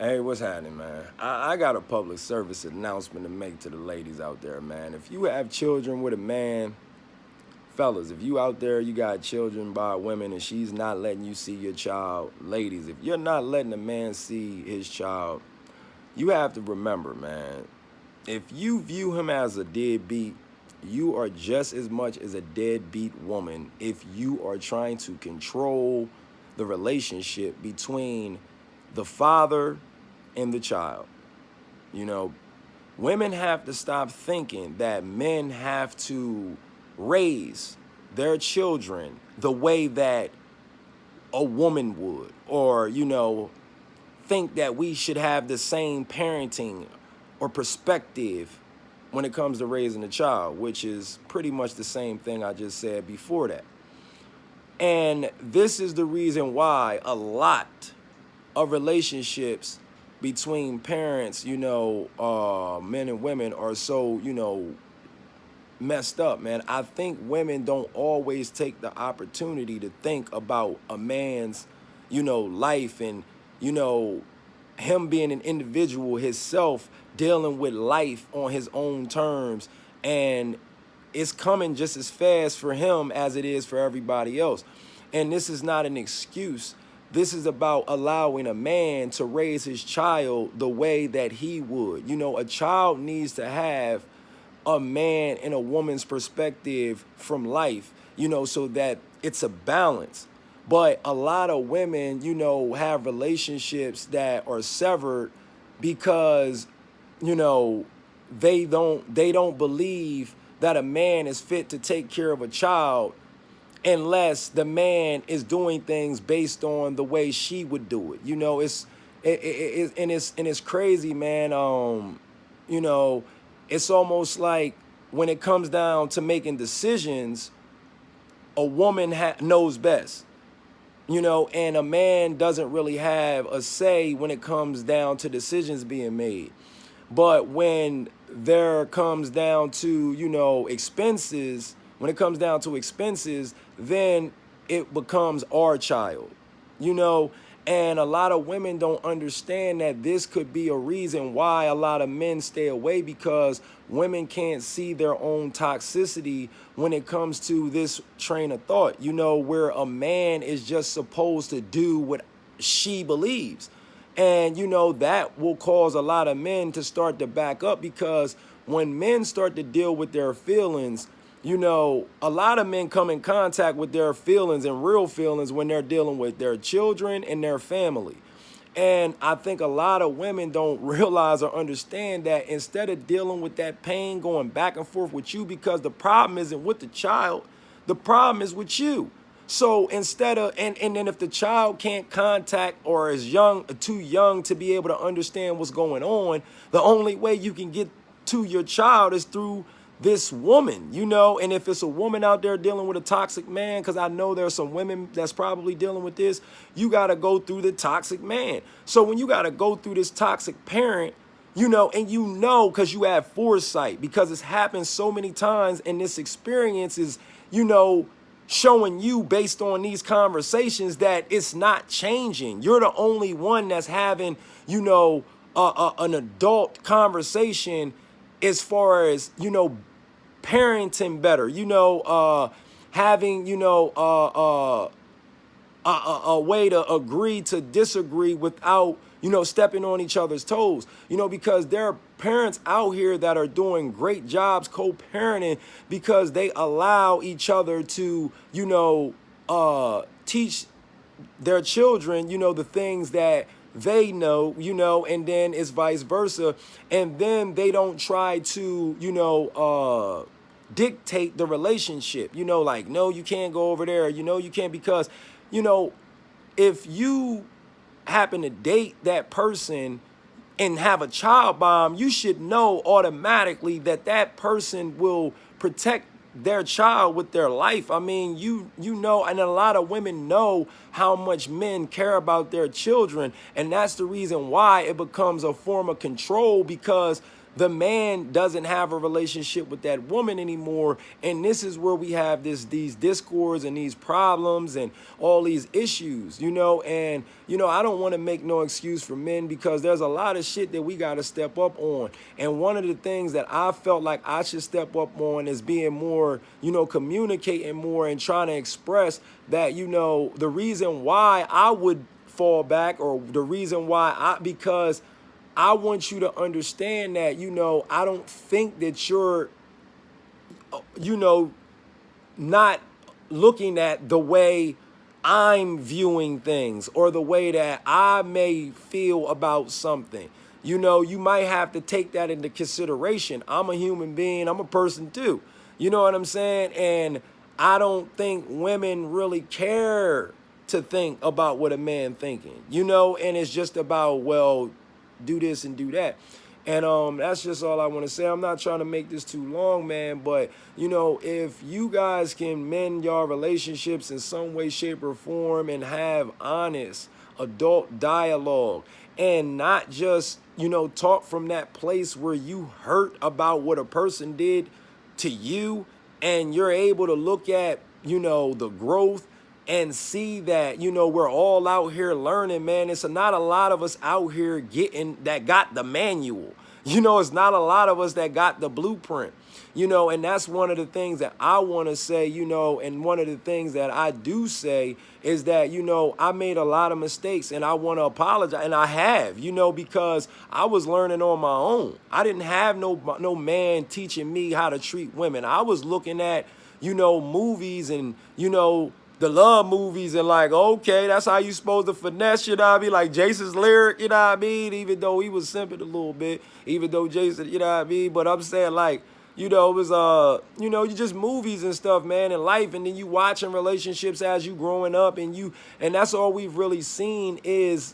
Hey, what's happening, man? I got a public service announcement to make to the ladies out there, man. If you have children with a man, fellas, if you out there, you got children by women and she's not letting you see your child, ladies, if you're not letting a man see his child, you have to remember, man, if you view him as a deadbeat, you are just as much as a deadbeat woman if you are trying to control the relationship between the father and the child. You know, women have to stop thinking that men have to raise their children the way that a woman would, or, think that we should have the same parenting or perspective when it comes to raising a child, which is pretty much the same thing I just said before that. And this is the reason why a lot of relationships between parents, men and women are so, messed up, man. I think women don't always take the opportunity to think about a man's, life and, you know, him being an individual, himself dealing with life on his own terms. And it's coming just as fast for him as it is for everybody else. And this is not an excuse. This is about allowing a man to raise his child the way that he would. A child needs to have a man and a woman's perspective from life, so that it's a balance. But a lot of women, have relationships that are severed because, you know, they don't believe that a man is fit to take care of a child unless the man is doing things based on the way she would do it. And it's crazy, man. You know, it's almost like when it comes down to making decisions, a woman knows best. And a man doesn't really have a say when it comes down to decisions being made. But when there comes down to, expenses, when it comes down to expenses, then it becomes our child, you know. And a lot of women don't understand that this could be a reason why a lot of men stay away, because women can't see their own toxicity when it comes to this train of thought, where a man is just supposed to do what she believes. And, that will cause a lot of men to start to back up, because when men start to deal with their feelings, a lot of men come in contact with their feelings and real feelings when they're dealing with their children and their family. And I think a lot of women don't realize or understand that instead of dealing with that pain going back and forth with you, because the problem isn't with the child, the problem is with you. So instead of, and then if the child can't contact or is too young to be able to understand what's going on, the only way you can get to your child is through this woman, and if it's a woman out there dealing with a toxic man, because I know there's some women that's probably dealing with this, you got to go through the toxic man. So when you got to go through this toxic parent, and because you have foresight, because it's happened so many times, and this experience is, showing you based on these conversations that it's not changing. You're the only one that's having, an adult conversation as far as, parenting better, having, a way to agree to disagree without, stepping on each other's toes, because there are parents out here that are doing great jobs co-parenting because they allow each other to, teach their children, the things that they know, and then it's vice versa. And then they don't try to, dictate the relationship, like, no, you can't go over there, you can't, because, if you happen to date that person and have a child bomb, you should know automatically that that person will protect their child with their life. I mean, and a lot of women know how much men care about their children, and that's the reason why it becomes a form of control, because the man doesn't have a relationship with that woman anymore. And this is where we have these discords and these problems and all these issues, and I don't want to make no excuse for men, because there's a lot of shit that we got to step up on. And one of the things that I felt like I should step up on is being more, communicating more and trying to express that, the reason why I would fall back, or the reason why because I want you to understand that, I don't think that you're, not looking at the way I'm viewing things, or the way that I may feel about something. You might have to take that into consideration. I'm a human being. I'm a person too. You know what I'm saying? And I don't think women really care to think about what a man thinking, and it's just about, well, do this and do that. And that's just all I want to say. I'm not trying to make this too long, man, but if you guys can mend your relationships in some way, shape, or form, and have honest adult dialogue, and not just talk from that place where you hurt about what a person did to you, and you're able to look at the growth and see that, we're all out here learning, man. It's not a lot of us out here that got the manual. It's not a lot of us that got the blueprint, and that's one of the things that I want to say, and one of the things that I do say is that, I made a lot of mistakes, and I want to apologize. And I have, because I was learning on my own. I didn't have no man teaching me how to treat women. I was looking at, movies and, the love movies, and like, okay, that's how you supposed to finesse, like Jason's lyric, even though he was simping a little bit, even though Jason, but I'm saying, like, it was, you just movies and stuff, man, in life, and then you watching relationships as you growing up, and that's all we've really seen is,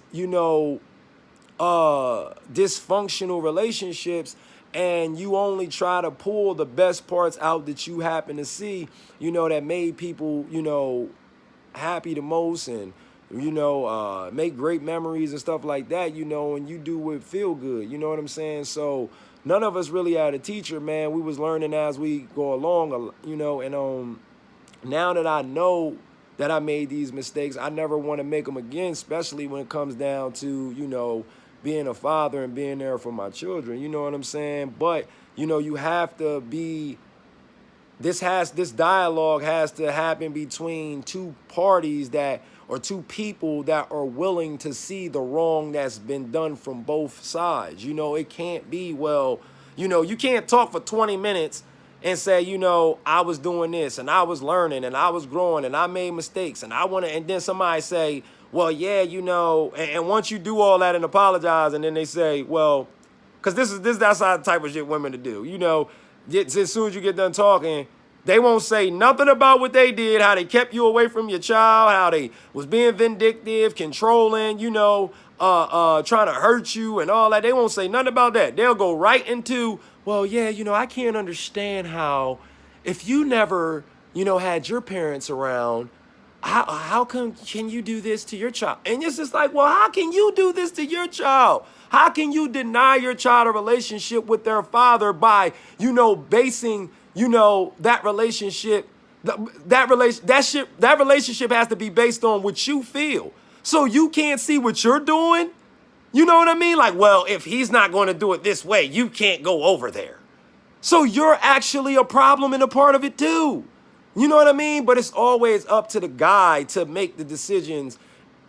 dysfunctional relationships. And you only try to pull the best parts out that you happen to see, that made people, happy the most, and, make great memories and stuff like that, and you do it feel good, you know what I'm saying? So none of us really had a teacher, man. We was learning as we go along, and now that I know that I made these mistakes, I never want to make them again, especially when it comes down to, being a father and being there for my children, you know what I'm saying? But, you have to be, this dialogue has to happen between two parties or two people that are willing to see the wrong that's been done from both sides. It can't be, well, you can't talk for 20 minutes and say, I was doing this and I was learning and I was growing and I made mistakes and and then somebody say, well, yeah, and once you do all that and apologize, and then they say, well, because that's the type of shit women to do, as soon as you get done talking, they won't say nothing about what they did, how they kept you away from your child, how they was being vindictive, controlling, trying to hurt you and all that. They won't say nothing about that. They'll go right into, well, yeah, I can't understand how, if you never, had your parents around, how can you do this to your child? And it's just like, well, how can you do this to your child? How can you deny your child a relationship with their father by, basing, that relationship, that relationship has to be based on what you feel. So you can't see what you're doing. You know what I mean? Like, well, if he's not going to do it this way, you can't go over there. So you're actually a problem and a part of it too. You know what I mean? But it's always up to the guy to make the decisions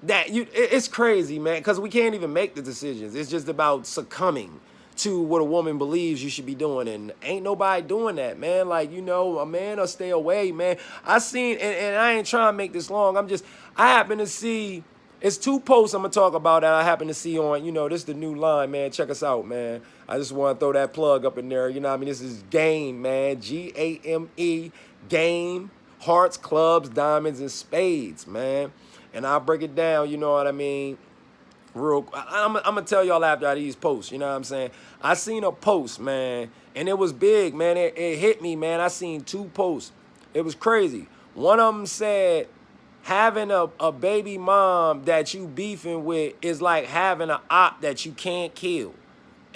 it's crazy, man, because we can't even make the decisions. It's just about succumbing to what a woman believes you should be doing. And ain't nobody doing that, man. Like, a man will stay away, man. I seen, and I ain't trying to make this long. I happen to see, it's two posts I'm going to talk about that I happen to see on, this is the new line, man. Check us out, man. I just want to throw that plug up in there. This is Game, man. Game. Game, hearts, clubs, diamonds, and spades, man. And I'll break it down, you know what I mean? I'm going to tell y'all after these posts, you know what I'm saying? I seen a post, man, and it was big, man. It hit me, man. I seen two posts. It was crazy. One of them said, having a baby mom that you beefing with is like having an op that you can't kill.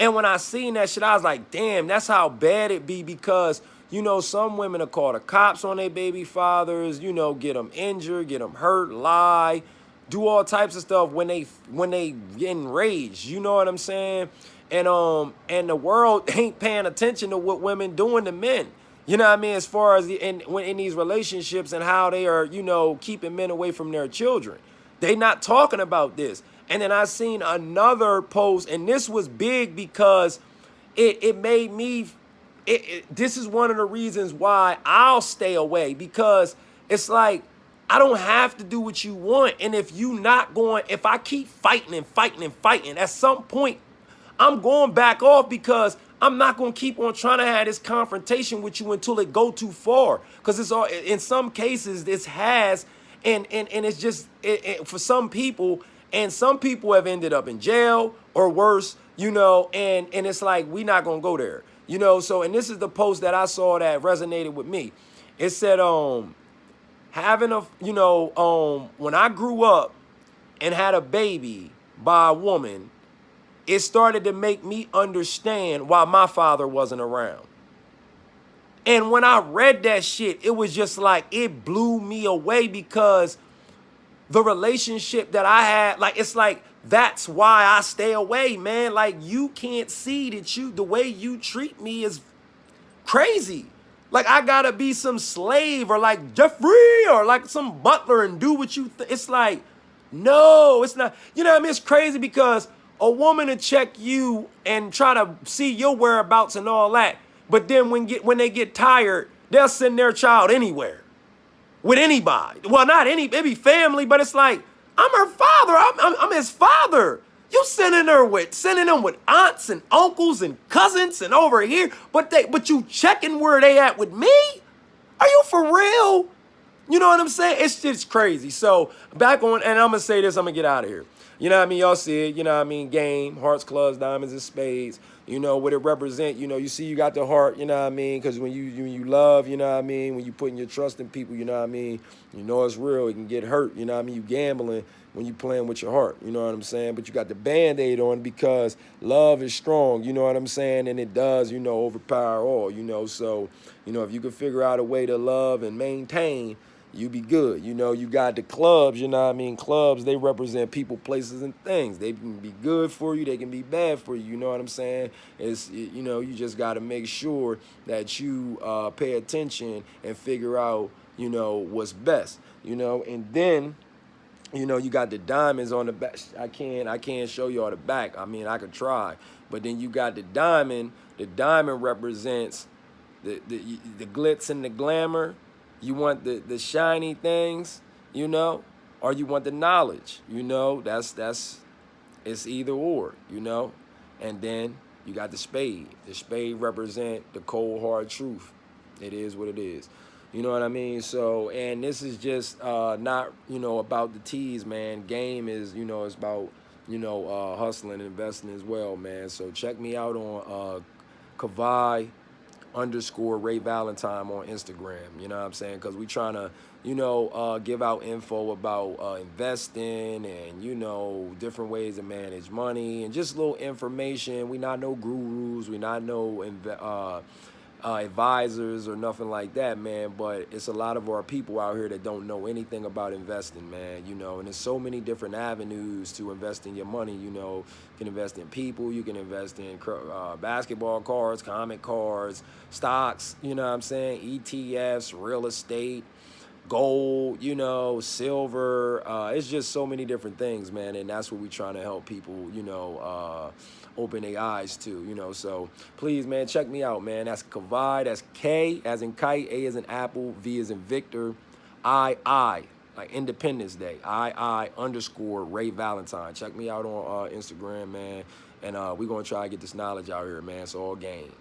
And when I seen that shit, I was like, damn, that's how bad it be, because, you know, some women will call the cops on their baby fathers, you know, get them injured, get them hurt, lie, do all types of stuff when they get enraged, you know what I'm saying? And the world ain't paying attention to what women doing to men. You know what I mean? As far as in these relationships and how they are, you know, keeping men away from their children. They not talking about this. And then I seen another post, and this was big because it made me, this is one of the reasons why I'll stay away, because it's like, I don't have to do what you want. And if you not going, if I keep fighting and fighting and fighting, at some point, I'm going back off, because I'm not going to keep on trying to have this confrontation with you until it go too far. Because it's all, in some cases, this has, and it's just, for some people, and some people have ended up in jail or worse, you know, and it's like, we not going to go there, you know. So, and this is the post that I saw that resonated with me. It said, having a, you know, when I grew up and had a baby by a woman, it started to make me understand why my father wasn't around. And when I read that shit, it was just like, it blew me away, because the relationship that I had, like, it's like, that's why I stay away, man. Like, you can't see that the way you treat me is crazy. Like, I gotta be some slave, or like Jeffrey, or like some butler, and do what you it's like, no, it's not. You know what I mean? It's crazy, because a woman to check you and try to see your whereabouts and all that, but then when they get tired, they'll send their child anywhere with anybody. Well, not any, maybe family, but it's like, I'm her father. I'm his father. You sending them with aunts and uncles and cousins and over here, but you checking where they at with me? Are you for real? You know what I'm saying? It's just crazy. So back on, and I'm gonna say this, I'm gonna get out of here. You know what I mean? Y'all see it, you know what I mean? Game, hearts, clubs, diamonds, and spades. You know what it represent. You know, you see you got the heart, you know what I mean? Because when you love, you know what I mean? When you putting your trust in people, you know what I mean? You know it's real. It can get hurt, you know what I mean? You gambling when you playing with your heart, you know what I'm saying? But you got the Band-Aid on, because love is strong, you know what I'm saying? And it does, you know, overpower all, you know? So, you know, if you can figure out a way to love and maintain, you be good. You know, you got the clubs, you know what I mean? Clubs, they represent people, places, and things. They can be good for you. They can be bad for you. You know what I'm saying? It's, you know, you just got to make sure that you pay attention and figure out, you know, what's best, you know? And then, you know, you got the diamonds on the back. I can't show y'all the back. I mean, I could try. But then you got the diamond. The diamond represents the glitz and the glamour. You want the shiny things, you know, or you want the knowledge, you know. It's either or, you know. And then you got the spade. The spade represent the cold hard truth. It is what it is. You know what I mean? So, and this is just not, you know, about the teas, man. Game is, you know, it's about, you know, hustling and investing as well, man. So check me out on Kavai _ Ray Valentine on Instagram, you know what I'm saying? Because we trying to, you know, give out info about investing and, you know, different ways to manage money and just little information. We not no gurus, we not no advisors or nothing like that, man. But it's a lot of our people out here that don't know anything about investing, man, you know. And there's so many different avenues to invest in your money, you know. You can invest in people, you can invest in basketball cards, comic cards, stocks, you know what I'm saying, ETFs, real estate, gold, you know, silver. It's just so many different things, man. And that's what we're trying to help people, you know, open their eyes to, you know. So please, man, check me out, man. That's Kavai. That's K as in kite, A as in apple, V as in Victor, I like Independence Day, I _ Ray Valentine. Check me out on Instagram, man. And we're gonna try to get this knowledge out here, man. It's all game.